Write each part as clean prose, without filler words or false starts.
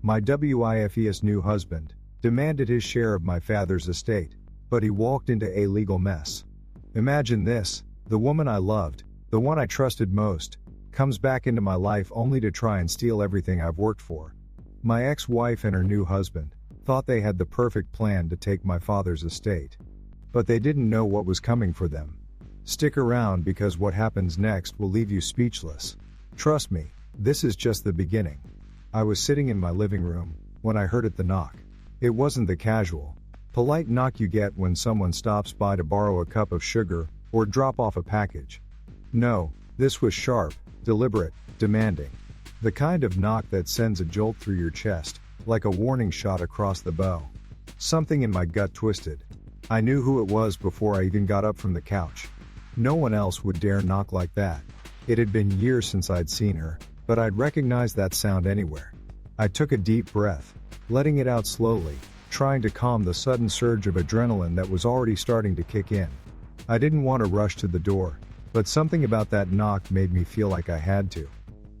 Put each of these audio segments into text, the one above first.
My wife's new husband, demanded his share of my father's estate, but he walked into a legal mess. Imagine this, the woman I loved, the one I trusted most, comes back into my life only to try and steal everything I've worked for. My ex-wife and her new husband thought they had the perfect plan to take my father's estate. But they didn't know what was coming for them. Stick around because what happens next will leave you speechless. Trust me, this is just the beginning. I was sitting in my living room when I heard the knock. It wasn't the casual, polite knock you get when someone stops by to borrow a cup of sugar or drop off a package. No, this was sharp, deliberate, demanding. The kind of knock that sends a jolt through your chest, like a warning shot across the bow. Something in my gut twisted. I knew who it was before I even got up from the couch. No one else would dare knock like that. It had been years since I'd seen her, but I'd recognized that sound anywhere. I took a deep breath, letting it out slowly, trying to calm the sudden surge of adrenaline that was already starting to kick in. I didn't want to rush to the door, but something about that knock made me feel like I had to.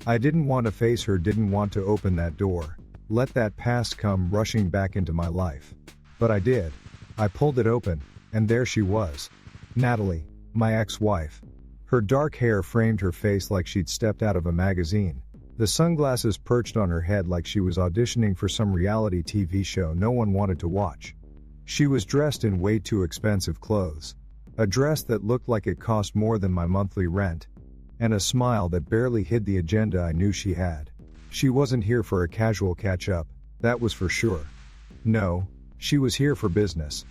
I didn't want to face her, didn't want to open that door, let that past come rushing back into my life. But I did. I pulled it open, and there she was. Natalie, my ex-wife. Her dark hair framed her face like she'd stepped out of a magazine, the sunglasses perched on her head like she was auditioning for some reality TV show no one wanted to watch. She was dressed in way too expensive clothes. A dress that looked like it cost more than my monthly rent, and a smile that barely hid the agenda I knew she had. She wasn't here for a casual catch-up, that was for sure. No, she was here for business.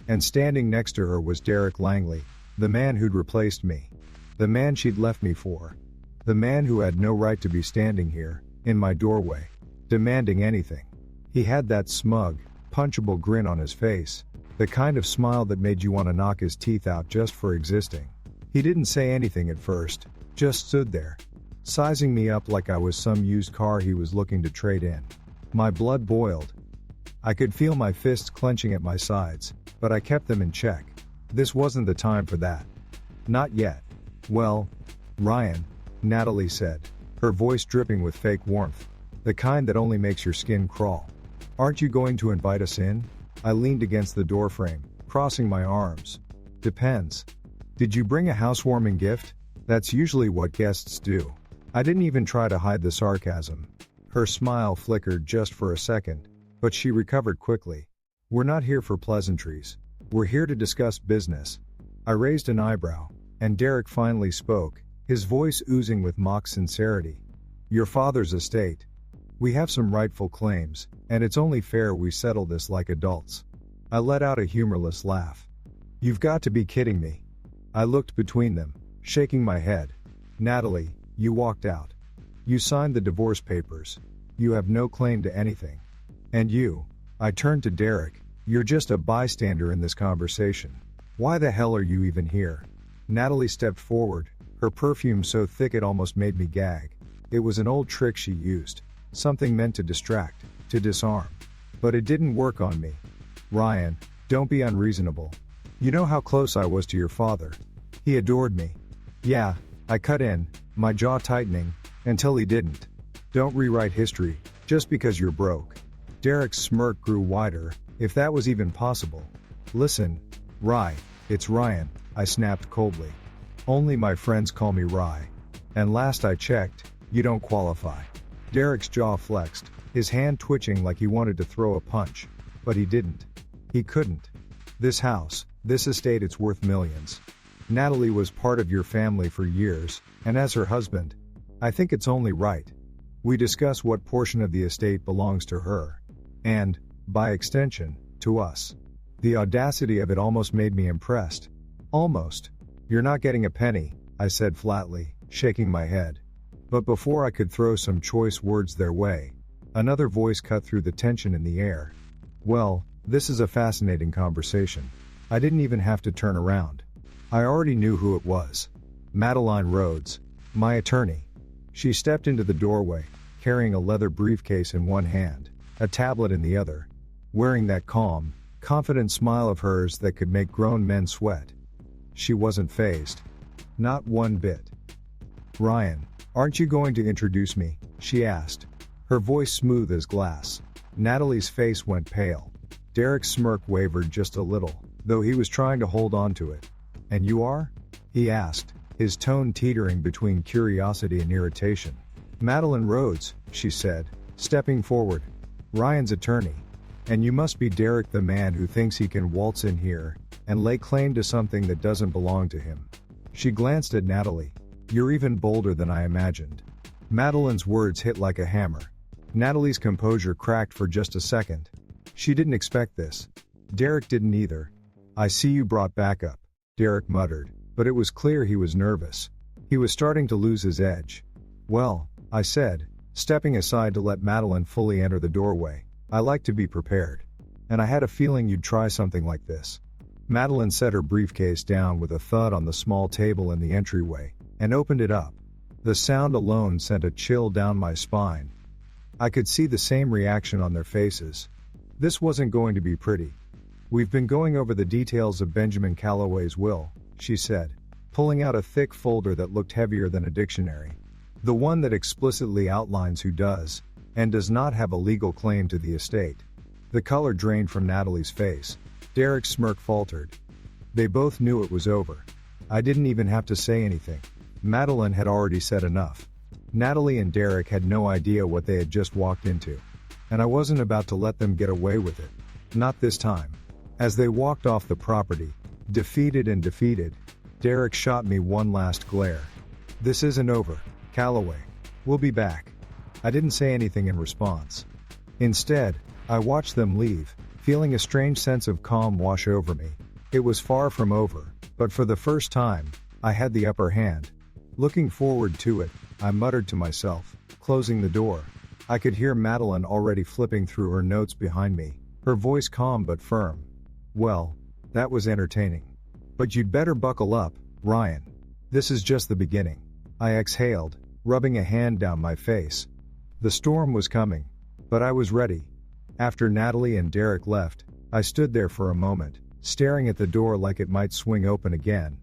And standing next to her was Derek Langley, the man who'd replaced me. The man she'd left me for. The man who had no right to be standing here, in my doorway, demanding anything. He had that smug, punchable grin on his face, the kind of smile that made you want to knock his teeth out just for existing. He didn't say anything at first, just stood there, sizing me up like I was some used car he was looking to trade in. My blood boiled. I could feel my fists clenching at my sides, but I kept them in check. This wasn't the time for that. Not yet. Well, Ryan, Natalie said, her voice dripping with fake warmth, the kind that only makes your skin crawl. Aren't you going to invite us in? I leaned against the doorframe, crossing my arms. Depends. Did you bring a housewarming gift? That's usually what guests do. I didn't even try to hide the sarcasm. Her smile flickered just for a second, but she recovered quickly. We're not here for pleasantries. We're here to discuss business. I raised an eyebrow, and Derek finally spoke, his voice oozing with mock sincerity. Your father's estate. We have some rightful claims, and it's only fair we settle this like adults. I let out a humorless laugh. You've got to be kidding me. I looked between them, shaking my head. Natalie, you walked out. You signed the divorce papers. You have no claim to anything. And you, I turned to Derek, you're just a bystander in this conversation. Why the hell are you even here? Natalie stepped forward, her perfume so thick it almost made me gag. It was an old trick she used, something meant to distract, to disarm. But it didn't work on me. Ryan, don't be unreasonable. You know how close I was to your father. He adored me. Yeah, I cut in, my jaw tightening, until he didn't. Don't rewrite history, just because you're broke. Derek's smirk grew wider, if that was even possible. Listen, Rye, it's Ryan, I snapped coldly. Only my friends call me Rye. And last I checked, you don't qualify. Derek's jaw flexed, his hand twitching like he wanted to throw a punch. But he didn't. He couldn't. This house, this estate, it's worth millions. Natalie was part of your family for years, and as her husband, I think it's only right. We discuss what portion of the estate belongs to her. And, by extension, to us. The audacity of it almost made me impressed. Almost. You're not getting a penny, I said flatly, shaking my head. But before I could throw some choice words their way, another voice cut through the tension in the air. Well, this is a fascinating conversation. I didn't even have to turn around. I already knew who it was. Madeline Rhodes, my attorney. She stepped into the doorway, carrying a leather briefcase in one hand, a tablet in the other, wearing that calm, confident smile of hers that could make grown men sweat. She wasn't fazed. Not one bit. Ryan, aren't you going to introduce me? She asked. her voice smooth as glass. Natalie's face went pale. Derek's smirk wavered just a little, though he was trying to hold on to it. "And you are?" he asked, his tone teetering between curiosity and irritation. "Madeline Rhodes," she said, stepping forward. "Ryan's attorney. And you must be Derek, the man who thinks he can waltz in here and lay claim to something that doesn't belong to him." She glanced at Natalie. "You're even bolder than I imagined." Madeline's words hit like a hammer. Natalie's composure cracked for just a second. She didn't expect this. Derek didn't either. "I see you brought backup," Derek muttered, but it was clear he was nervous. He was starting to lose his edge. "Well," I said, stepping aside to let Madeline fully enter the doorway, "I like to be prepared. And I had a feeling you'd try something like this." Madeline set her briefcase down with a thud on the small table in the entryway, and opened it up. The sound alone sent a chill down my spine. I could see the same reaction on their faces. This wasn't going to be pretty. "We've been going over the details of Benjamin Calloway's will," she said, pulling out a thick folder that looked heavier than a dictionary. "The one that explicitly outlines who does and does not have a legal claim to the estate." The color drained from Natalie's face. Derek's smirk faltered. They both knew it was over. I didn't even have to say anything. Madeline had already said enough. Natalie and Derek had no idea what they had just walked into. And I wasn't about to let them get away with it. Not this time. As they walked off the property, defeated, Derek shot me one last glare. "This isn't over, Calloway. We'll be back." I didn't say anything in response. Instead, I watched them leave, feeling a strange sense of calm wash over me. It was far from over, but for the first time, I had the upper hand. Looking forward to it, I muttered to myself, closing the door. I could hear Madeline already flipping through her notes behind me, her voice calm but firm. "Well, that was entertaining. But you'd better buckle up, Ryan. This is just the beginning." I exhaled, rubbing a hand down my face. The storm was coming, but I was ready. After Natalie and Derek left, I stood there for a moment, staring at the door like it might swing open again.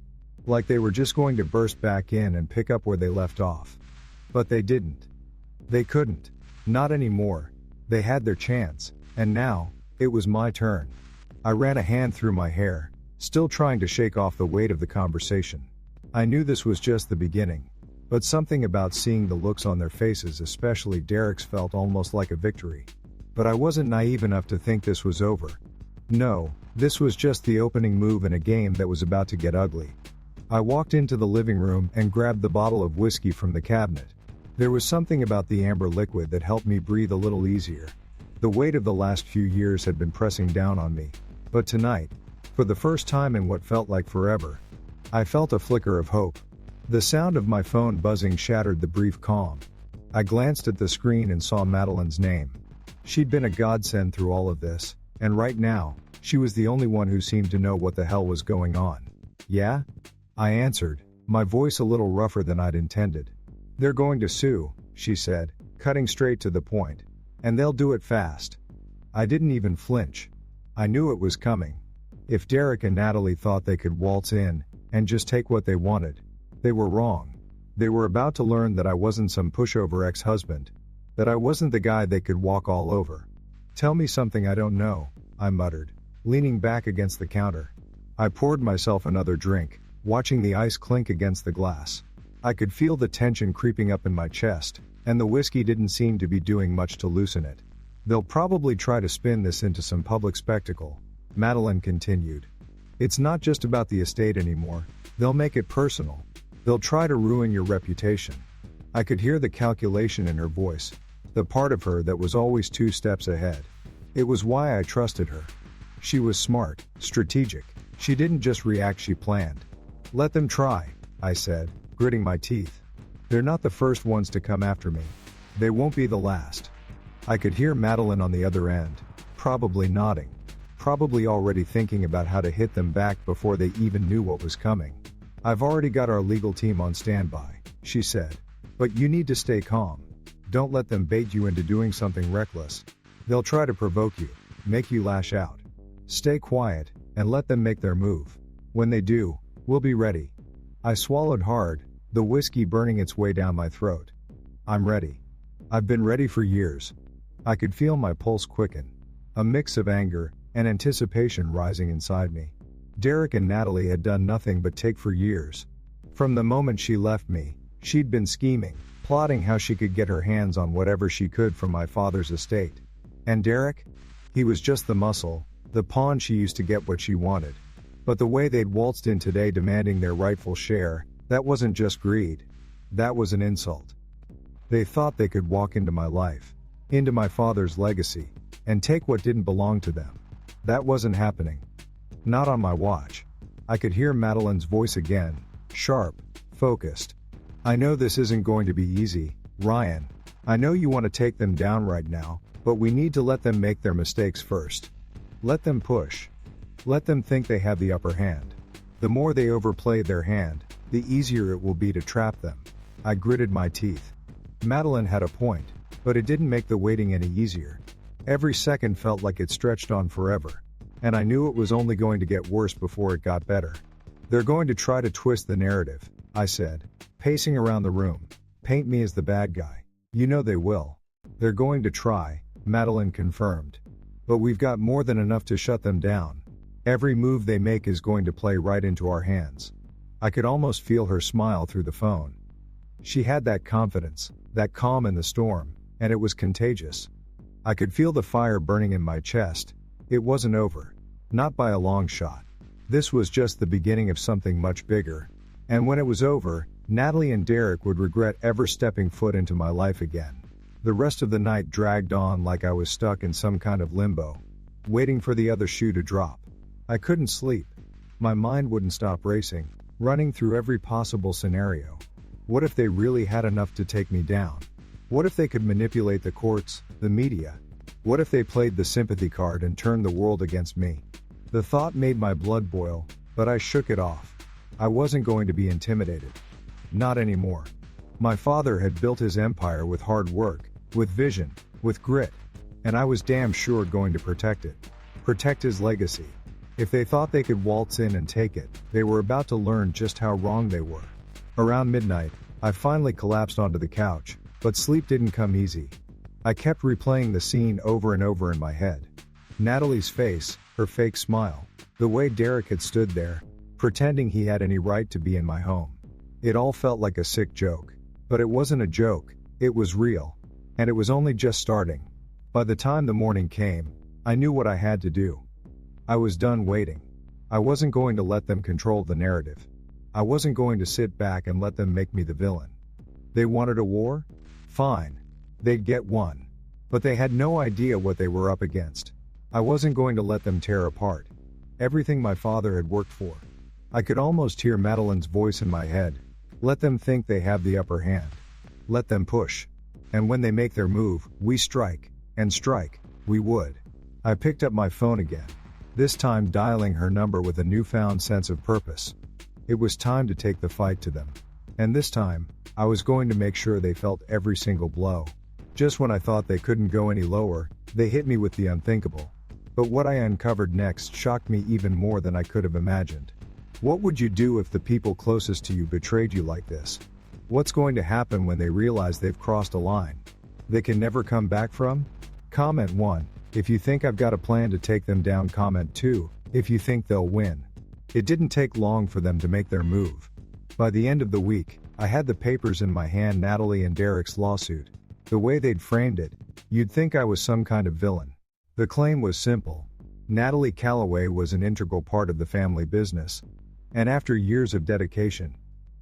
Like they were just going to burst back in and pick up where they left off. But they didn't. They couldn't. Not anymore. They had their chance, and now, it was my turn. I ran a hand through my hair, still trying to shake off the weight of the conversation. I knew this was just the beginning, but something about seeing the looks on their faces, especially Derek's, felt almost like a victory. But I wasn't naive enough to think this was over. No, this was just the opening move in a game that was about to get ugly. I walked into the living room and grabbed the bottle of whiskey from the cabinet. There was something about the amber liquid that helped me breathe a little easier. The weight of the last few years had been pressing down on me. But tonight, for the first time in what felt like forever, I felt a flicker of hope. The sound of my phone buzzing shattered the brief calm. I glanced at the screen and saw Madeline's name. She'd been a godsend through all of this, and right now, she was the only one who seemed to know what the hell was going on. "Yeah?" I answered, my voice a little rougher than I'd intended. "They're going to sue," she said, cutting straight to the point. "And they'll do it fast." I didn't even flinch. I knew it was coming. If Derek and Natalie thought they could waltz in and just take what they wanted, they were wrong. They were about to learn that I wasn't some pushover ex-husband, that I wasn't the guy they could walk all over. "Tell me something I don't know," I muttered, leaning back against the counter. I poured myself another drink, watching the ice clink against the glass. I could feel the tension creeping up in my chest, and the whiskey didn't seem to be doing much to loosen it. "They'll probably try to spin this into some public spectacle," Madeline continued. "It's not just about the estate anymore. They'll make it personal. They'll try to ruin your reputation." I could hear the calculation in her voice, the part of her that was always 2 steps ahead. It was why I trusted her. She was smart, strategic. She didn't just react, she planned. "Let them try," I said, gritting my teeth. "They're not the first ones to come after me. They won't be the last." I could hear Madeline on the other end, probably nodding, probably already thinking about how to hit them back before they even knew what was coming. "I've already got our legal team on standby," she said. "But you need to stay calm. Don't let them bait you into doing something reckless. They'll try to provoke you, make you lash out. Stay quiet, and let them make their move. When they do, we'll be ready." I swallowed hard, the whiskey burning its way down my throat. "I'm ready." I've been ready for years. I could feel my pulse quicken. A mix of anger and anticipation rising inside me. Derek and Natalie had done nothing but take for years. From the moment she left me, she'd been scheming, plotting how she could get her hands on whatever she could from my father's estate. And Derek? He was just the muscle, the pawn she used to get what she wanted. But the way they'd waltzed in today demanding their rightful share, that wasn't just greed. That was an insult. They thought they could walk into my life, into my father's legacy, and take what didn't belong to them. That wasn't happening. Not on my watch. I could hear Madeline's voice again, sharp, focused. I know this isn't going to be easy, Ryan. I know you want to take them down right now, but we need to let them make their mistakes first. Let them push. Let them think they have the upper hand. The more they overplay their hand, the easier it will be to trap them. I gritted my teeth. Madeline had a point, but it didn't make the waiting any easier. Every second felt like it stretched on forever. And I knew it was only going to get worse before it got better. They're going to try to twist the narrative, I said, pacing around the room. Paint me as the bad guy. You know they will. They're going to try, Madeline confirmed. But we've got more than enough to shut them down. Every move they make is going to play right into our hands. I could almost feel her smile through the phone. She had that confidence, that calm in the storm, and it was contagious. I could feel the fire burning in my chest. It wasn't over. Not by a long shot. This was just the beginning of something much bigger. And when it was over, Natalie and Derek would regret ever stepping foot into my life again. The rest of the night dragged on like I was stuck in some kind of limbo, waiting for the other shoe to drop. I couldn't sleep. My mind wouldn't stop racing, running through every possible scenario. What if they really had enough to take me down? What if they could manipulate the courts, the media? What if they played the sympathy card and turned the world against me? The thought made my blood boil, but I shook it off. I wasn't going to be intimidated. Not anymore. My father had built his empire with hard work, with vision, with grit, and I was damn sure going to protect it. Protect his legacy. If they thought they could waltz in and take it, they were about to learn just how wrong they were. Around midnight, I finally collapsed onto the couch, but sleep didn't come easy. I kept replaying the scene over and over in my head. Natalie's face, her fake smile, the way Derek had stood there, pretending he had any right to be in my home. It all felt like a sick joke. But it wasn't a joke, it was real. And it was only just starting. By the time the morning came, I knew what I had to do. I was done waiting. I wasn't going to let them control the narrative. I wasn't going to sit back and let them make me the villain. They wanted a war? Fine. They'd get one. But they had no idea what they were up against. I wasn't going to let them tear apart everything my father had worked for. I could almost hear Madeline's voice in my head. Let them think they have the upper hand. Let them push. And when they make their move, we strike. And strike, we would. I picked up my phone again. This time dialing her number with a newfound sense of purpose. It was time to take the fight to them. And this time, I was going to make sure they felt every single blow. Just when I thought they couldn't go any lower, they hit me with the unthinkable. But what I uncovered next shocked me even more than I could have imagined. What would you do if the people closest to you betrayed you like this? What's going to happen when they realize they've crossed a line they can never come back from? Comment 1, if you think I've got a plan to take them down. Comment 2, if you think they'll win. It didn't take long for them to make their move. By the end of the week, I had the papers in my hand. Natalie and Derek's lawsuit. The way they'd framed it, you'd think I was some kind of villain. The claim was simple. Natalie Calloway was an integral part of the family business. And after years of dedication,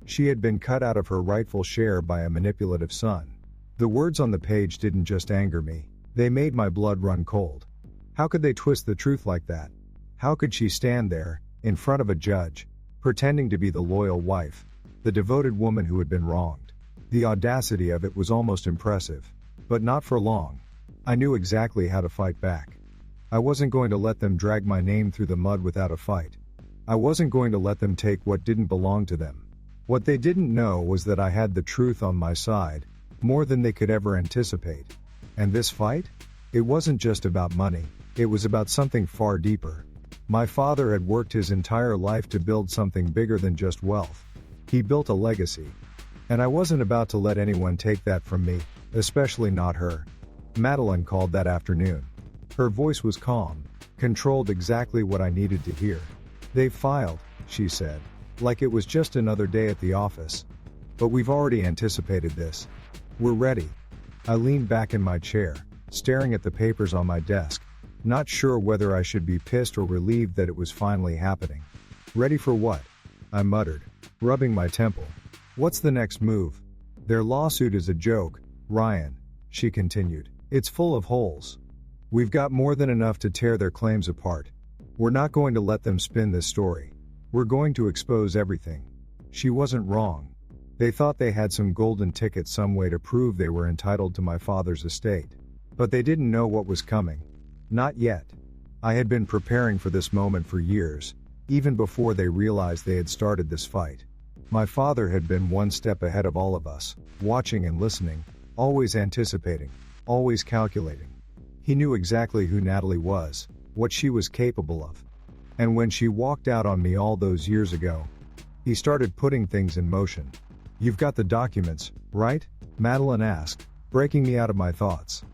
she had been cut out of her rightful share by a manipulative son. The words on the page didn't just anger me, they made my blood run cold. How could they twist the truth like that? How could she stand there, in front of a judge, pretending to be the loyal wife, the devoted woman who had been wronged? The audacity of it was almost impressive. But not for long. I knew exactly how to fight back. I wasn't going to let them drag my name through the mud without a fight. I wasn't going to let them take what didn't belong to them. What they didn't know was that I had the truth on my side, more than they could ever anticipate. And this fight? It wasn't just about money, it was about something far deeper. My father had worked his entire life to build something bigger than just wealth. He built a legacy. And I wasn't about to let anyone take that from me, Especially not her. Madeline called that afternoon. Her voice was calm, controlled, exactly what I needed to hear. "They've filed," she said, like it was just another day at the office. "But we've already anticipated this. We're ready." I leaned back in my chair, staring at the papers on my desk, not sure whether I should be pissed or relieved that it was finally happening. "Ready for what?" I muttered, rubbing my temple. "What's the next move?" "Their lawsuit is a joke, Ryan," she continued. "It's full of holes. We've got more than enough to tear their claims apart. We're not going to let them spin this story. We're going to expose everything." She wasn't wrong. They thought they had some golden ticket, some way to prove they were entitled to my father's estate. But they didn't know what was coming. Not yet. I had been preparing for this moment for years, even before they realized they had started this fight. My father had been one step ahead of all of us, watching and listening, always anticipating, always calculating. He knew exactly who Natalie was, what she was capable of. And when she walked out on me all those years ago, he started putting things in motion. "You've got the documents, right?" Madeline asked, breaking me out of my thoughts.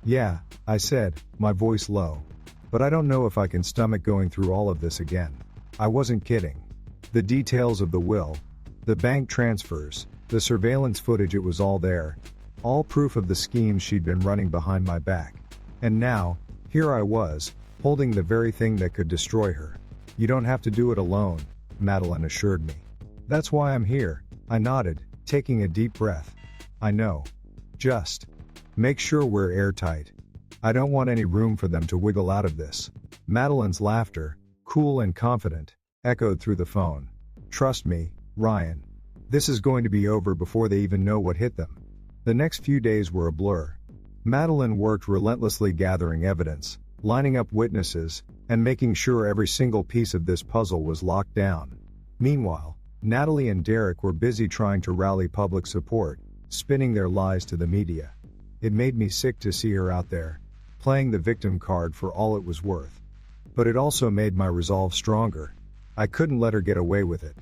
"Yeah," I said, my voice low. "But I don't know if I can stomach going through all of this again." I wasn't kidding. The details of the will, the bank transfers, the surveillance footage, it was all there. All proof of the schemes she'd been running behind my back. And now, here I was, holding the very thing that could destroy her. "You don't have to do it alone," Madeline assured me. "That's why I'm here," I nodded, taking a deep breath. "I know. Just make sure we're airtight. I don't want any room for them to wiggle out of this." Madeline's laughter, cool and confident, echoed through the phone. "Trust me, Ryan. This is going to be over before they even know what hit them." The next few days were a blur. Madeline worked relentlessly, gathering evidence, lining up witnesses, and making sure every single piece of this puzzle was locked down. Meanwhile, Natalie and Derek were busy trying to rally public support, spinning their lies to the media. It made me sick to see her out there, playing the victim card for all it was worth. But it also made my resolve stronger. I couldn't let her get away with it.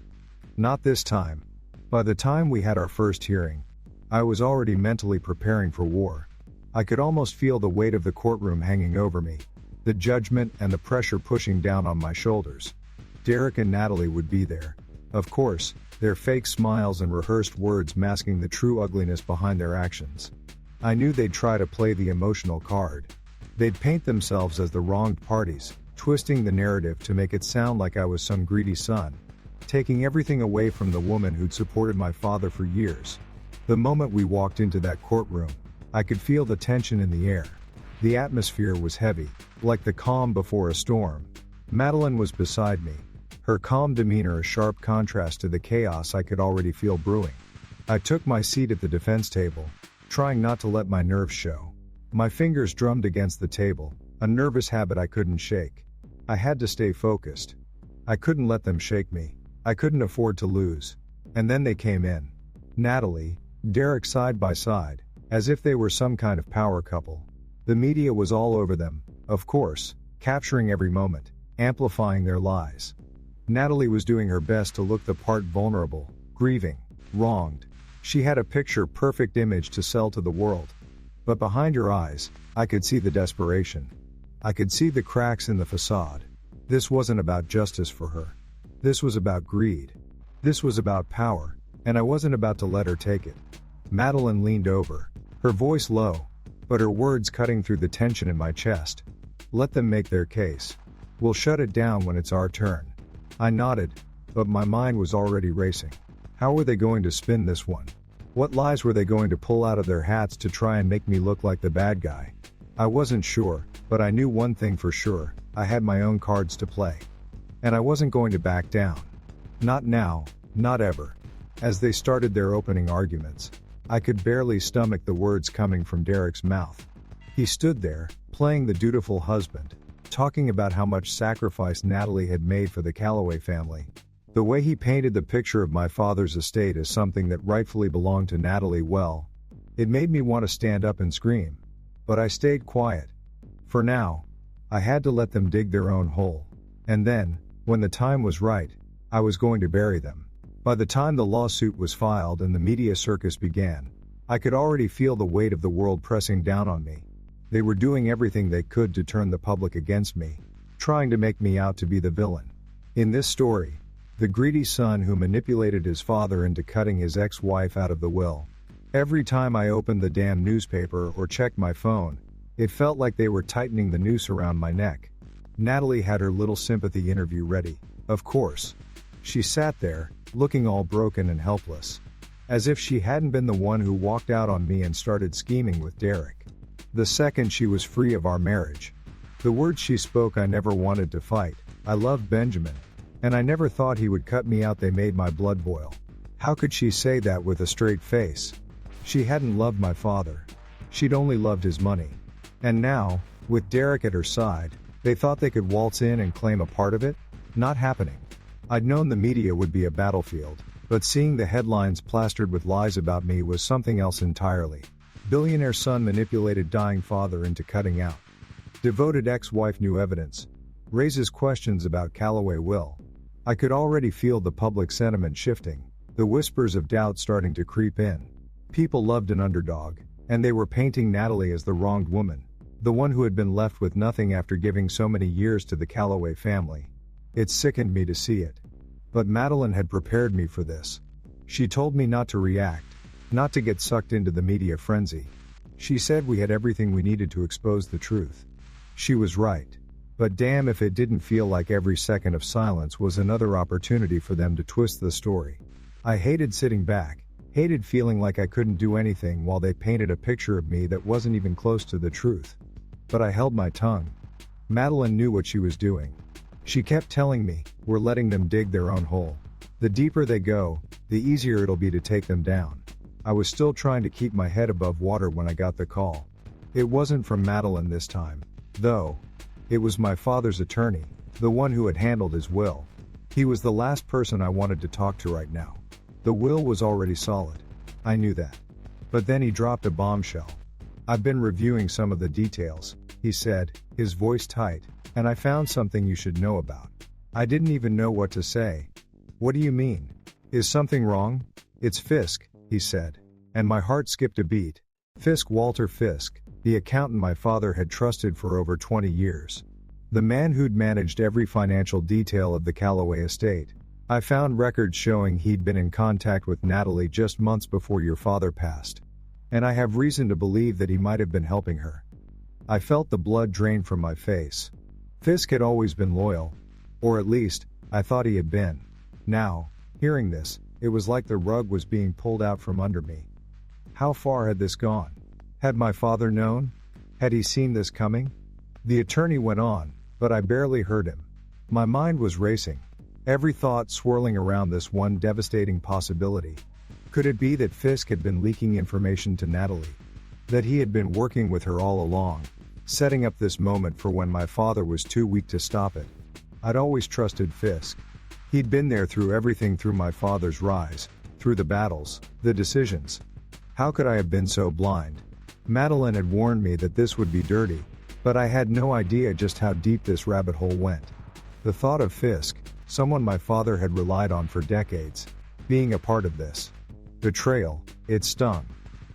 Not this time. By the time we had our first hearing, I was already mentally preparing for war. I could almost feel the weight of the courtroom hanging over me, the judgment and the pressure pushing down on my shoulders. Derek and Natalie would be there. Of course, their fake smiles and rehearsed words masking the true ugliness behind their actions. I knew they'd try to play the emotional card. They'd paint themselves as the wronged parties, twisting the narrative to make it sound like I was some greedy son, taking everything away from the woman who'd supported my father for years. The moment we walked into that courtroom, I could feel the tension in the air. The atmosphere was heavy, like the calm before a storm. Madeline was beside me, her calm demeanor a sharp contrast to the chaos I could already feel brewing. I took my seat at the defense table, trying not to let my nerves show. My fingers drummed against the table, a nervous habit I couldn't shake. I had to stay focused. I couldn't let them shake me. I couldn't afford to lose. And then they came in. Natalie, Derek side by side, as if they were some kind of power couple. The media was all over them, of course, capturing every moment, amplifying their lies. Natalie was doing her best to look the part, vulnerable, grieving, wronged. She had a picture-perfect image to sell to the world. But behind her eyes, I could see the desperation. I could see the cracks in the facade. This wasn't about justice for her. This was about greed. This was about power, and I wasn't about to let her take it. Madeline leaned over, her voice low, but her words cutting through the tension in my chest. "Let them make their case. We'll shut it down when it's our turn." I nodded, but my mind was already racing. How were they going to spin this one? What lies were they going to pull out of their hats to try and make me look like the bad guy? I wasn't sure, but I knew one thing for sure: I had my own cards to play. And I wasn't going to back down. Not now, not ever. As they started their opening arguments, I could barely stomach the words coming from Derek's mouth. He stood there, playing the dutiful husband, talking about how much sacrifice Natalie had made for the Calloway family. The way he painted the picture of my father's estate as something that rightfully belonged to Natalie, well, it made me want to stand up and scream. But I stayed quiet. For now, I had to let them dig their own hole. And then, when the time was right, I was going to bury them. By the time the lawsuit was filed and the media circus began, I could already feel the weight of the world pressing down on me. They were doing everything they could to turn the public against me, trying to make me out to be the villain. In this story, the greedy son who manipulated his father into cutting his ex-wife out of the will. Every time I opened the damn newspaper or checked my phone, it felt like they were tightening the noose around my neck. Natalie had her little sympathy interview ready, of course. She sat there, looking all broken and helpless. As if she hadn't been the one who walked out on me and started scheming with Derek. The second she was free of our marriage. The words she spoke, I never wanted to fight, I loved Benjamin. And I never thought he would cut me out, they made my blood boil. How could she say that with a straight face? She hadn't loved my father. She'd only loved his money. And now, with Derek at her side, they thought they could waltz in and claim a part of it? Not happening. I'd known the media would be a battlefield, but seeing the headlines plastered with lies about me was something else entirely. Billionaire son manipulated dying father into cutting out. Devoted ex-wife, new evidence. Raises questions about Callaway will. I could already feel the public sentiment shifting, the whispers of doubt starting to creep in. People loved an underdog, and they were painting Natalie as the wronged woman, the one who had been left with nothing after giving so many years to the Callaway family. It sickened me to see it. But Madeline had prepared me for this. She told me not to react, not to get sucked into the media frenzy. She said we had everything we needed to expose the truth. She was right. But damn if it didn't feel like every second of silence was another opportunity for them to twist the story. I hated sitting back, hated feeling like I couldn't do anything while they painted a picture of me that wasn't even close to the truth. But I held my tongue. Madeline knew what she was doing. She kept telling me, we're letting them dig their own hole. The deeper they go, the easier it'll be to take them down. I was still trying to keep my head above water when I got the call. It wasn't from Madeline this time, though. It was my father's attorney, the one who had handled his will. He was the last person I wanted to talk to right now. The will was already solid. I knew that. But then he dropped a bombshell. I've been reviewing some of the details, he said, his voice tight, and I found something you should know about. I didn't even know what to say. What do you mean? Is something wrong? It's Fisk, he said. And my heart skipped a beat. Fisk, Walter Fisk, the accountant my father had trusted for over 20 years. The man who'd managed every financial detail of the Callaway estate. I found records showing he'd been in contact with Natalie just months before your father passed. And I have reason to believe that he might have been helping her. I felt the blood drain from my face. Fisk had always been loyal. Or at least, I thought he had been. Now, hearing this, it was like the rug was being pulled out from under me. How far had this gone? Had my father known? Had he seen this coming? The attorney went on, but I barely heard him. My mind was racing. Every thought swirling around this one devastating possibility. Could it be that Fisk had been leaking information to Natalie? That he had been working with her all along, setting up this moment for when my father was too weak to stop it? I'd always trusted Fisk. He'd been there through everything, through my father's rise, through the battles, the decisions. How could I have been so blind? Madeline had warned me that this would be dirty, but I had no idea just how deep this rabbit hole went. The thought of Fisk, someone my father had relied on for decades, being a part of this betrayal, it stung.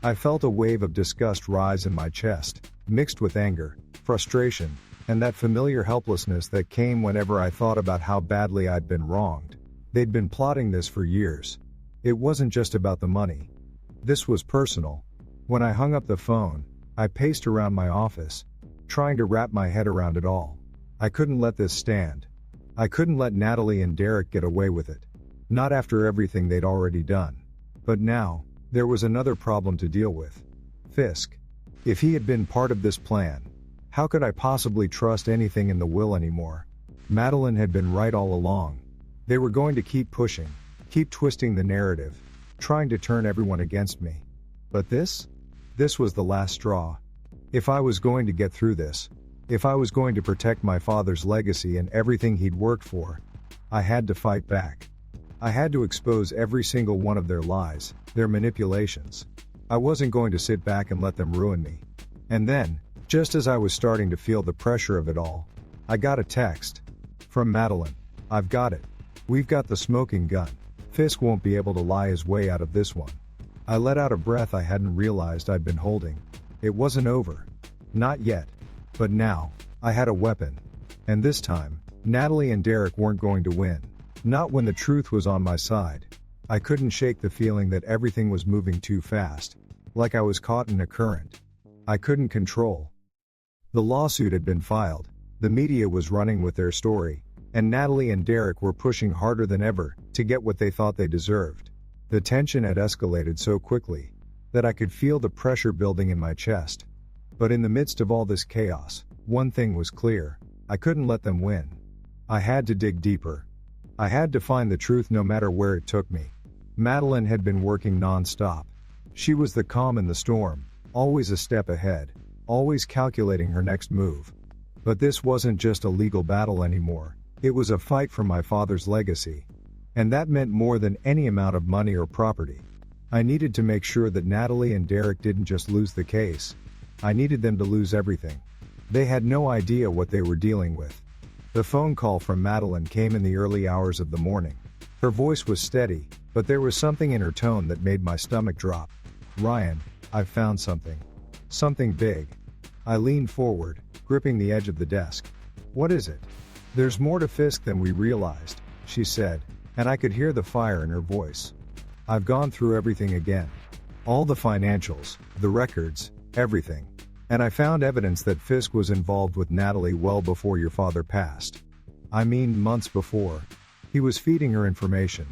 I felt a wave of disgust rise in my chest, mixed with anger, frustration, and that familiar helplessness that came whenever I thought about how badly I'd been wronged. They'd been plotting this for years. It wasn't just about the money. This was personal. When I hung up the phone, I paced around my office, trying to wrap my head around it all. I couldn't let this stand. I couldn't let Natalie and Derek get away with it. Not after everything they'd already done. But now, there was another problem to deal with. Fisk. If he had been part of this plan, how could I possibly trust anything in the will anymore? Madeline had been right all along. They were going to keep pushing, keep twisting the narrative, trying to turn everyone against me. But this was the last straw. If I was going to get through this, if I was going to protect my father's legacy and everything he'd worked for, I had to fight back. I had to expose every single one of their lies, their manipulations. I wasn't going to sit back and let them ruin me. And then, just as I was starting to feel the pressure of it all, I got a text. From Madeline. I've got it. We've got the smoking gun. Fisk won't be able to lie his way out of this one. I let out a breath I hadn't realized I'd been holding. It wasn't over. Not yet. But now, I had a weapon. And this time, Natalie and Derek weren't going to win. Not when the truth was on my side. I couldn't shake the feeling that everything was moving too fast. Like I was caught in a current I couldn't control. The lawsuit had been filed. The media was running with their story. And Natalie and Derek were pushing harder than ever to get what they thought they deserved. The tension had escalated so quickly that I could feel the pressure building in my chest. But in the midst of all this chaos, one thing was clear. I couldn't let them win. I had to dig deeper. I had to find the truth no matter where it took me. Madeline had been working non-stop. She was the calm in the storm, always a step ahead, always calculating her next move. But this wasn't just a legal battle anymore. It was a fight for my father's legacy. And that meant more than any amount of money or property. I needed to make sure that Natalie and Derek didn't just lose the case. I needed them to lose everything. They had no idea what they were dealing with. The phone call from Madeline came in the early hours of the morning. Her voice was steady, but there was something in her tone that made my stomach drop. "Ryan, I've found something. Something big." I leaned forward, gripping the edge of the desk. "What is it?" "There's more to Fisk than we realized," she said, and I could hear the fire in her voice. "I've gone through everything again. All the financials, the records, everything. And I found evidence that Fisk was involved with Natalie well before your father passed. I mean months before. He was feeding her information.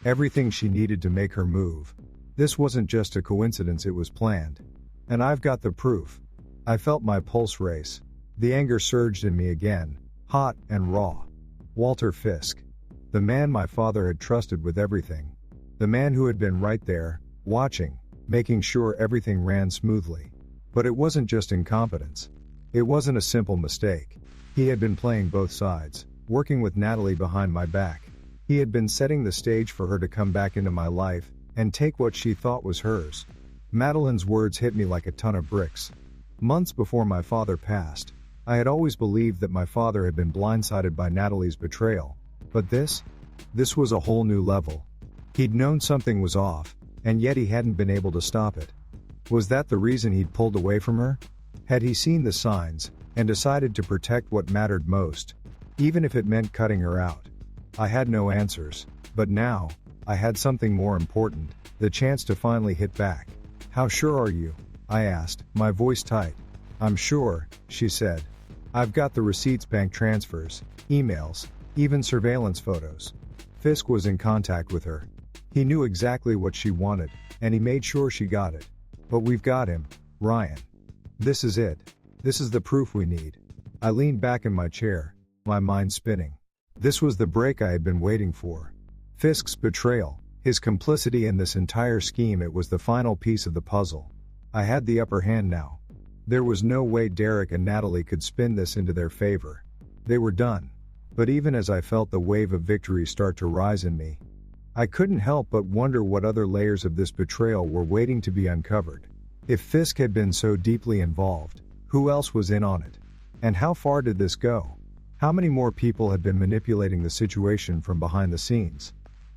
Everything she needed to make her move. This wasn't just a coincidence, it was planned. And I've got the proof." I felt my pulse race. The anger surged in me again, hot and raw. Walter Fisk. The man my father had trusted with everything. The man who had been right there, watching, making sure everything ran smoothly. But it wasn't just incompetence. It wasn't a simple mistake. He had been playing both sides, working with Natalie behind my back. He had been setting the stage for her to come back into my life and take what she thought was hers. Madeline's words hit me like a ton of bricks. Months before my father passed, I had always believed that my father had been blindsided by Natalie's betrayal. But this was a whole new level. He'd known something was off, and yet he hadn't been able to stop it. Was that the reason he'd pulled away from her? Had he seen the signs, and decided to protect what mattered most, even if it meant cutting her out? I had no answers, but now, I had something more important, the chance to finally hit back. "How sure are you?" I asked, my voice tight. "I'm sure," she said. "I've got the receipts, bank transfers, emails, even surveillance photos." Fisk was in contact with her. He knew exactly what she wanted, and he made sure she got it. "But we've got him, Ryan. This is it. This is the proof we need." I leaned back in my chair, my mind spinning. This was the break I had been waiting for. Fisk's betrayal, his complicity in this entire scheme, it was the final piece of the puzzle. I had the upper hand now. There was no way Derek and Natalie could spin this into their favor. They were done. But even as I felt the wave of victory start to rise in me, I couldn't help but wonder what other layers of this betrayal were waiting to be uncovered. If Fisk had been so deeply involved, who else was in on it? And how far did this go? How many more people had been manipulating the situation from behind the scenes?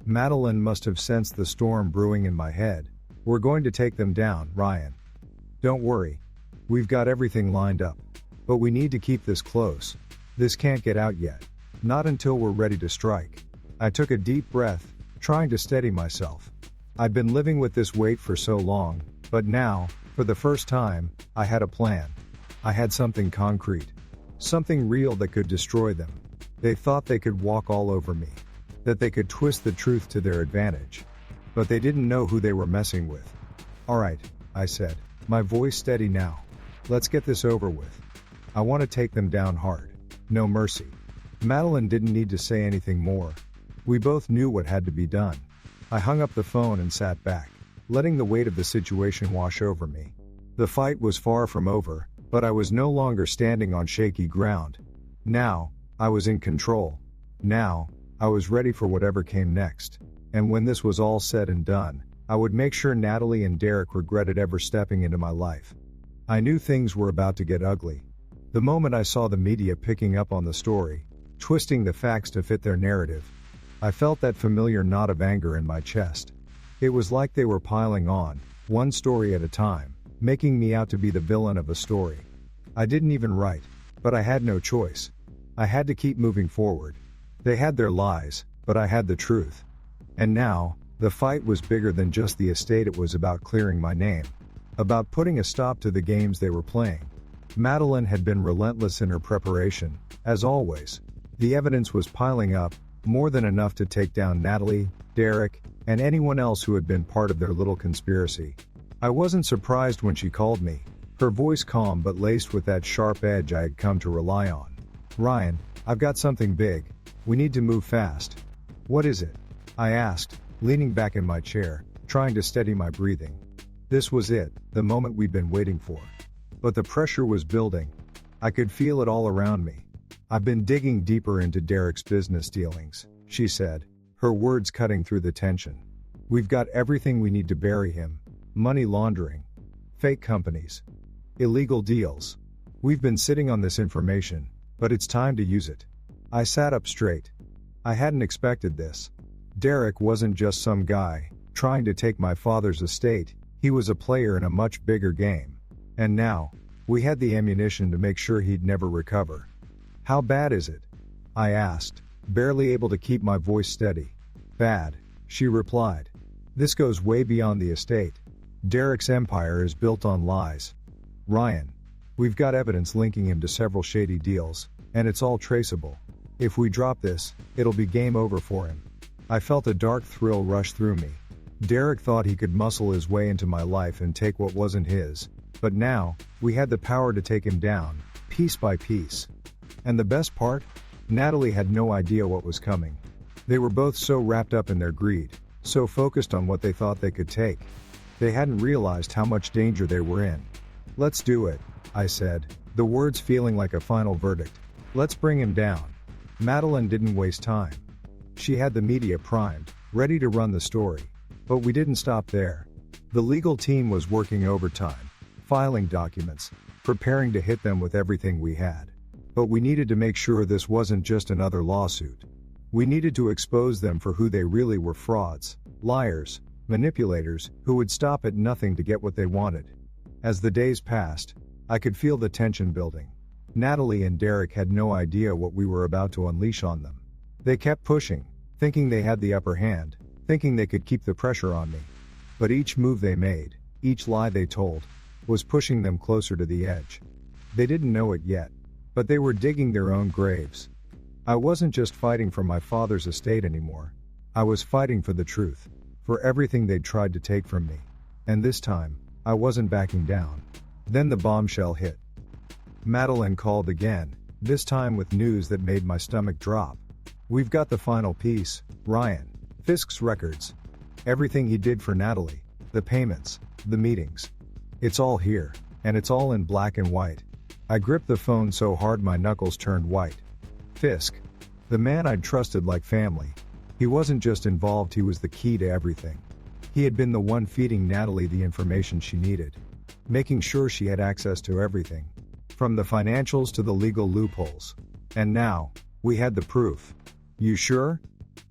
Madeline must have sensed the storm brewing in my head. "We're going to take them down, Ryan. Don't worry. We've got everything lined up. But we need to keep this close. This can't get out yet. Not until we're ready to strike." I took a deep breath, trying to steady myself. I'd been living with this weight for so long, but now, for the first time, I had a plan. I had something concrete. Something real that could destroy them. They thought they could walk all over me. That they could twist the truth to their advantage. But they didn't know who they were messing with. "All right," I said, my voice steady now. "Let's get this over with. I want to take them down hard. No mercy." Madeline didn't need to say anything more. We both knew what had to be done. I hung up the phone and sat back, letting the weight of the situation wash over me. The fight was far from over, but I was no longer standing on shaky ground. Now, I was in control. Now, I was ready for whatever came next. And when this was all said and done, I would make sure Natalie and Derek regretted ever stepping into my life. I knew things were about to get ugly. The moment I saw the media picking up on the story, twisting the facts to fit their narrative, I felt that familiar knot of anger in my chest. It was like they were piling on, one story at a time, making me out to be the villain of a story. I didn't even write, but I had no choice. I had to keep moving forward. They had their lies, but I had the truth. And now, the fight was bigger than just the estate. It was about clearing my name. About putting a stop to the games they were playing. Madeline had been relentless in her preparation, as always. The evidence was piling up, more than enough to take down Natalie, Derek, and anyone else who had been part of their little conspiracy. I wasn't surprised when she called me, her voice calm but laced with that sharp edge I had come to rely on. "Ryan, I've got something big. We need to move fast." "What is it?" I asked, leaning back in my chair, trying to steady my breathing. This was it, the moment we'd been waiting for. But the pressure was building. I could feel it all around me. "I've been digging deeper into Derek's business dealings," she said, her words cutting through the tension. "We've got everything we need to bury him. Money laundering. Fake companies. Illegal deals. We've been sitting on this information, but it's time to use it." I sat up straight. I hadn't expected this. Derek wasn't just some guy, trying to take my father's estate. He was a player in a much bigger game. And now, we had the ammunition to make sure he'd never recover. "How bad is it?" I asked, barely able to keep my voice steady. "Bad," she replied. "This goes way beyond the estate. Derek's empire is built on lies. Ryan, we've got evidence linking him to several shady deals, and it's all traceable. If we drop this, it'll be game over for him." I felt a dark thrill rush through me. Derek thought he could muscle his way into my life and take what wasn't his, but now, we had the power to take him down, piece by piece. And the best part? Natalie had no idea what was coming. They were both so wrapped up in their greed, so focused on what they thought they could take. They hadn't realized how much danger they were in. "Let's do it," I said, the words feeling like a final verdict. "Let's bring him down." Madeline didn't waste time. She had the media primed, ready to run the story. But we didn't stop there. The legal team was working overtime, filing documents, preparing to hit them with everything we had. But we needed to make sure this wasn't just another lawsuit. We needed to expose them for who they really were: frauds, liars, manipulators, who would stop at nothing to get what they wanted. As the days passed, I could feel the tension building. Natalie and Derek had no idea what we were about to unleash on them. They kept pushing, thinking they had the upper hand, thinking they could keep the pressure on me. But each move they made, each lie they told, was pushing them closer to the edge. They didn't know it yet, but they were digging their own graves. I wasn't just fighting for my father's estate anymore. I was fighting for the truth, for everything they'd tried to take from me. And this time, I wasn't backing down. Then the bombshell hit. Madeline called again, this time with news that made my stomach drop. "We've got the final piece, Ryan. Fisk's records. Everything he did for Natalie, the payments, the meetings. It's all here, and it's all in black and white." I gripped the phone so hard my knuckles turned white. Fisk. The man I'd trusted like family. He wasn't just involved, he was the key to everything. He had been the one feeding Natalie the information she needed, making sure she had access to everything, from the financials to the legal loopholes. And now, we had the proof. "You sure?"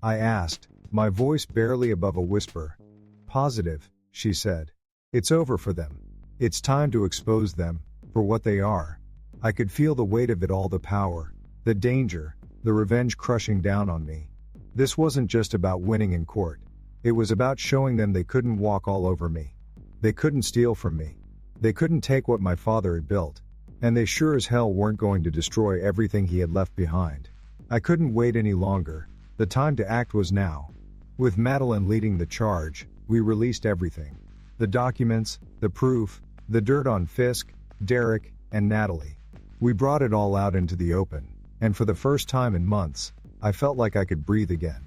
I asked, my voice barely above a whisper. "Positive," she said. "It's over for them. It's time to expose them, for what they are." I could feel the weight of it all, the power, the danger, the revenge crushing down on me. This wasn't just about winning in court. It was about showing them they couldn't walk all over me. They couldn't steal from me. They couldn't take what my father had built. And they sure as hell weren't going to destroy everything he had left behind. I couldn't wait any longer. The time to act was now. With Madeline leading the charge, we released everything. The documents, the proof, the dirt on Fisk, Derek, and Natalie. We brought it all out into the open, and for the first time in months, I felt like I could breathe again.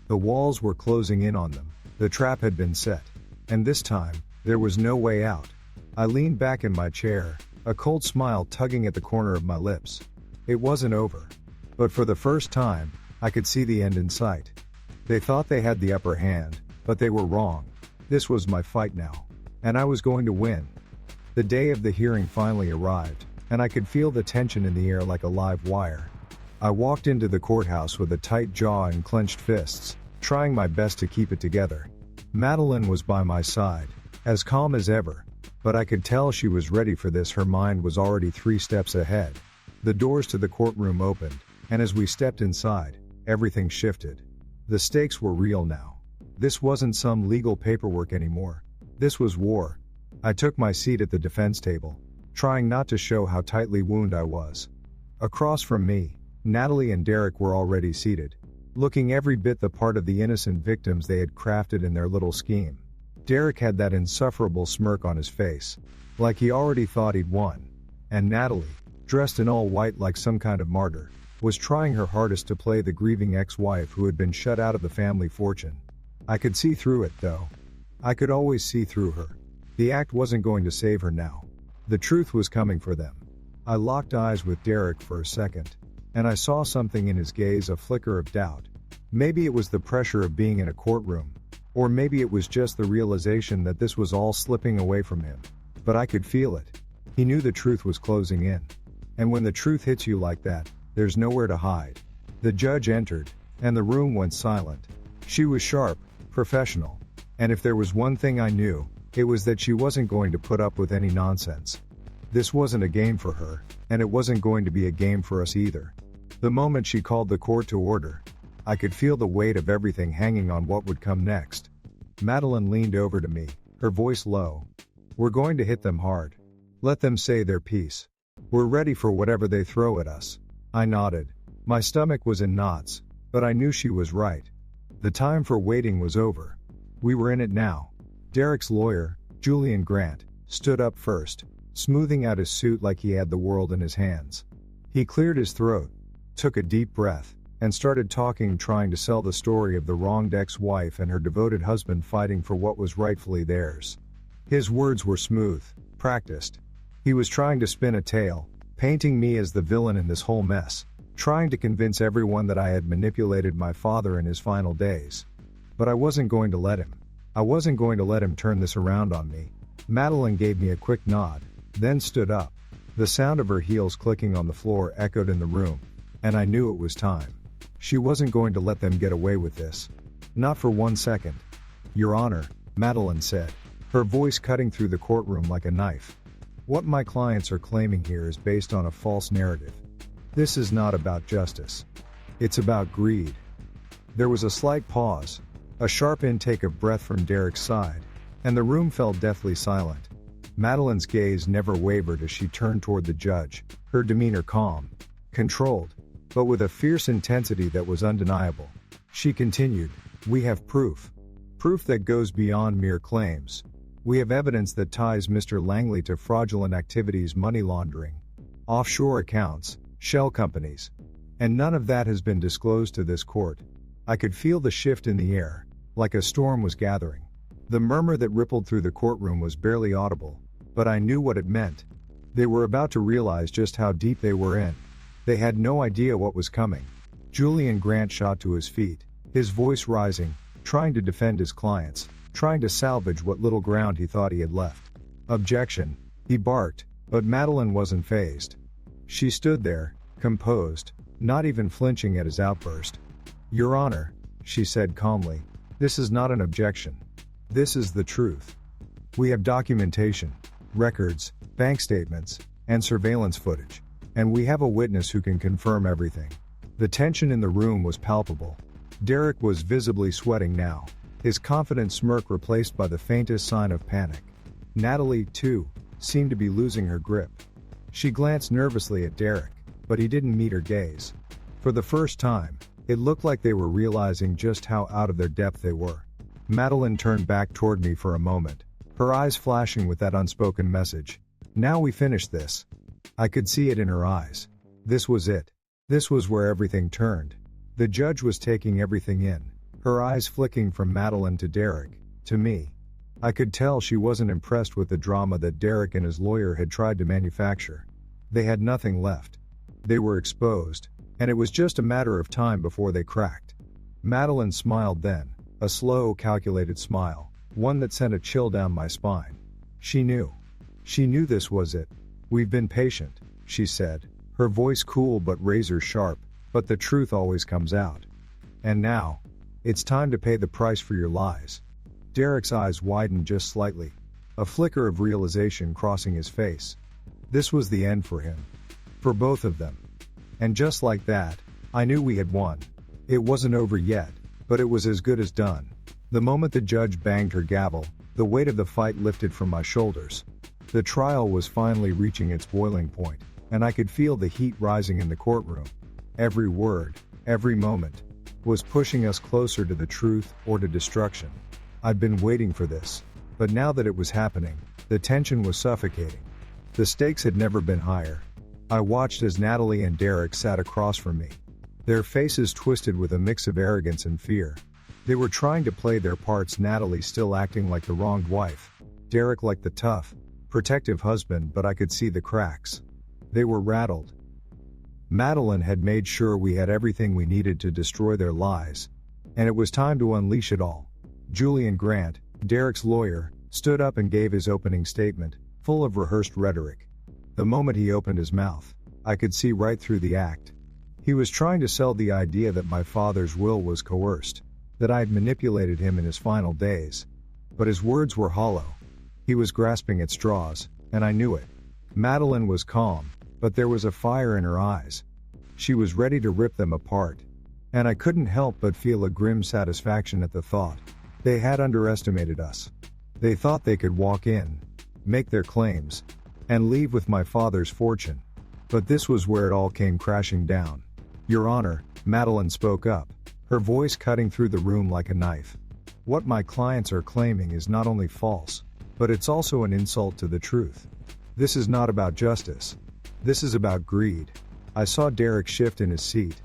The walls were closing in on them, the trap had been set, and this time, there was no way out. I leaned back in my chair, a cold smile tugging at the corner of my lips. It wasn't over. But for the first time, I could see the end in sight. They thought they had the upper hand, but they were wrong. This was my fight now, and I was going to win. The day of the hearing finally arrived, and I could feel the tension in the air like a live wire. I walked into the courthouse with a tight jaw and clenched fists, trying my best to keep it together. Madeline was by my side, as calm as ever, but I could tell she was ready for this. Her mind was already 3 steps ahead. The doors to the courtroom opened, and as we stepped inside, everything shifted. The stakes were real now. This wasn't some legal paperwork anymore. This was war. I took my seat at the defense table, trying not to show how tightly wounded I was. Across from me, Natalie and Derek were already seated, looking every bit the part of the innocent victims they had crafted in their little scheme. Derek had that insufferable smirk on his face, like he already thought he'd won. And Natalie, dressed in all white like some kind of martyr, was trying her hardest to play the grieving ex-wife who had been shut out of the family fortune. I could see through it, though. I could always see through her. The act wasn't going to save her now. The truth was coming for them. I locked eyes with Derek for a second, and I saw something in his gaze, a flicker of doubt. Maybe it was the pressure of being in a courtroom, or maybe it was just the realization that this was all slipping away from him. But I could feel it. He knew the truth was closing in. And when the truth hits you like that, there's nowhere to hide. The judge entered, and the room went silent. She was sharp, professional, and if there was one thing I knew, it was that she wasn't going to put up with any nonsense. This wasn't a game for her, and it wasn't going to be a game for us either. The moment she called the court to order, I could feel the weight of everything hanging on what would come next. Madeline leaned over to me, her voice low. "We're going to hit them hard. Let them say their piece. We're ready for whatever they throw at us." I nodded. My stomach was in knots, but I knew she was right. The time for waiting was over. We were in it now. Derek's lawyer, Julian Grant, stood up first, smoothing out his suit like he had the world in his hands. He cleared his throat, took a deep breath, and started talking, trying to sell the story of the wronged ex-wife and her devoted husband fighting for what was rightfully theirs. His words were smooth, practiced. He was trying to spin a tale, painting me as the villain in this whole mess, trying to convince everyone that I had manipulated my father in his final days. But I wasn't going to let him. I wasn't going to let him turn this around on me. Madeline gave me a quick nod, then stood up. The sound of her heels clicking on the floor echoed in the room, and I knew it was time. She wasn't going to let them get away with this. Not for 1 second. "Your Honor," Madeline said, her voice cutting through the courtroom like a knife. "What my clients are claiming here is based on a false narrative. This is not about justice. It's about greed." There was a slight pause, a sharp intake of breath from Derek's side, and the room fell deathly silent. Madeline's gaze never wavered as she turned toward the judge, her demeanor calm, controlled, but with a fierce intensity that was undeniable. She continued, "We have proof. Proof that goes beyond mere claims. We have evidence that ties Mr. Langley to fraudulent activities, money laundering, offshore accounts, shell companies. And none of that has been disclosed to this court." I could feel the shift in the air, like a storm was gathering. The murmur that rippled through the courtroom was barely audible, but I knew what it meant. They were about to realize just how deep they were in. They had no idea what was coming. Julian Grant shot to his feet, his voice rising, trying to defend his clients, trying to salvage what little ground he thought he had left. "Objection," he barked, but Madeline wasn't fazed. She stood there, composed, not even flinching at his outburst. "Your Honor," she said calmly, "this is not an objection. This is the truth. We have documentation, records, bank statements, and surveillance footage. And we have a witness who can confirm everything." The tension in the room was palpable. Derek was visibly sweating now, his confident smirk replaced by the faintest sign of panic. Natalie, too, seemed to be losing her grip. She glanced nervously at Derek, but he didn't meet her gaze. For the first time, it looked like they were realizing just how out of their depth they were. Madeline turned back toward me for a moment, her eyes flashing with that unspoken message. "Now we finish this." I could see it in her eyes. This was it. This was where everything turned. The judge was taking everything in, her eyes flicking from Madeline to Derek, to me. I could tell she wasn't impressed with the drama that Derek and his lawyer had tried to manufacture. They had nothing left. They were exposed, and it was just a matter of time before they cracked. Madeline smiled then, a slow, calculated smile, one that sent a chill down my spine. She knew. She knew this was it. "We've been patient," she said, her voice cool but razor sharp, "but the truth always comes out. And now, it's time to pay the price for your lies." Derek's eyes widened just slightly, a flicker of realization crossing his face. This was the end for him. For both of them. And just like that, I knew we had won. It wasn't over yet, but it was as good as done. The moment the judge banged her gavel, the weight of the fight lifted from my shoulders. The trial was finally reaching its boiling point, and I could feel the heat rising in the courtroom. Every word, every moment, was pushing us closer to the truth or to destruction. I'd been waiting for this, but now that it was happening, the tension was suffocating. The stakes had never been higher. I watched as Natalie and Derek sat across from me. Their faces twisted with a mix of arrogance and fear. They were trying to play their parts, Natalie still acting like the wronged wife, Derek like the tough, protective husband, but I could see the cracks. They were rattled. Madeline had made sure we had everything we needed to destroy their lies, and it was time to unleash it all. Julian Grant, Derek's lawyer, stood up and gave his opening statement, full of rehearsed rhetoric. The moment he opened his mouth, I could see right through the act. He was trying to sell the idea that my father's will was coerced, that I had manipulated him in his final days. But his words were hollow. He was grasping at straws, and I knew it. Madeline was calm, but there was a fire in her eyes. She was ready to rip them apart. And I couldn't help but feel a grim satisfaction at the thought. They had underestimated us. They thought they could walk in, make their claims, and leave with my father's fortune. But this was where it all came crashing down. Your Honor, Madeline spoke up, her voice cutting through the room like a knife. What my clients are claiming is not only false, but it's also an insult to the truth. This is not about justice. This is about greed. I saw Derek shift in his seat.